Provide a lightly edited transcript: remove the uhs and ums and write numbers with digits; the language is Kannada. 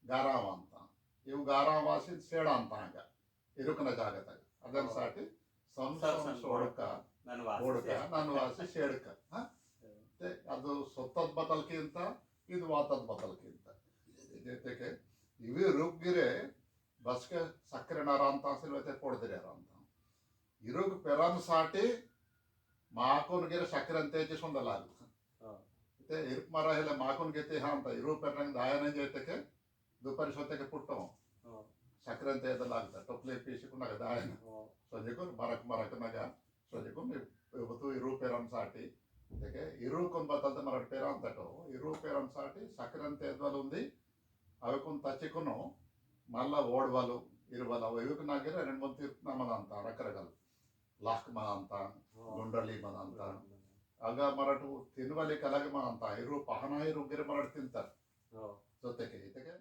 ಗಾರಾವ ಅಂತ. ಇವು ಗಾರಾವ ವಾಸಿ ಸೇಡ ಅಂತ ಹಂಗ ಇರುಕನ ಜಾಗದಾಗ ಅದನ್ನ ಸಾಟಿ ಸೋಡಕ ಓಡಕ ನಾನು ವಾಸಿ ಸೇಡಕ ಅದು ಸೊತ್ತದ ಬದಲ್ಕಿಂತ ಇದು ವಾತದ ಬದಲ್ಕಿಂತ ಜೊತೆಗೆ ಇవి ರುಗ್ಗಿರೆ ಬಸ್ಗೆ ಸಕ್ಕರೆ ನರ ಅಂತ ಸಿಲ್ವತೆ ಕೊಡ್ದಿರ ಅಂತ ಇರುಗ್ ಪೆರನ್ ಸಾಟಿ ಮಾಕೋನ್ಗೆರೆ ಸಕ್ಕರೆ ಅಂತ ಹೆಚ್ಚಿಸ್ಕೊಂಡಲ್ಲ ಇರುಕ್ ಮರ ಎಲ್ಲ ಮಾಕೋನ್ ಗೆತಿ ಅಂತ ಇರು ಪೆರಂಗ್ ದಾಯನ ಜೊತೆಗೆ ದುಪಾರಿ ಸೊತ್ತೆಗೆ ಪುಟ್ಟವು ಸಕ್ಕರೆ ಅಂತ ಇದೆಲ್ಲ ಆಗ್ತದೆ ಟೊಪ್ಲಿ ಪೀಸಿಕೊಂಡಾಗ ದಾಯನ ಸೊಜೆಕು ಮರಕ್ ಸೊಜೆಕು ಇವತ್ತು ಇರು ಪೆರನ್ ಸಾಟಿ ಅದಕ್ಕೆ ఇరు కొంబతలతో మన పేరు అంతటో ఇరు పేరు సాటి సకరంత ఎద్వలు ఉంది అవి కొంత తచ్చికును మళ్ళా ఓడవలు ఇరువలు ఇవికి నాగర రెండు మూడు తీర్పునామದ ಅಂತ ರಕರಗಲ್ ಲಾಕ್ ಮಾ ಅಂತ ಗುಂಡಳಿ ಮದ ಅಂತ ಆಗ ಮರಟು ತಿನ್ವಲಿ ಕಲಗ ಮಾ ಅಂತ ಇರು ಪಹನ ಇರು ಗಿರಿ ಮರಟ್ ತಿಂತಾರೆ ಜೊತೆಗೆ ಇದಕ್ಕೆ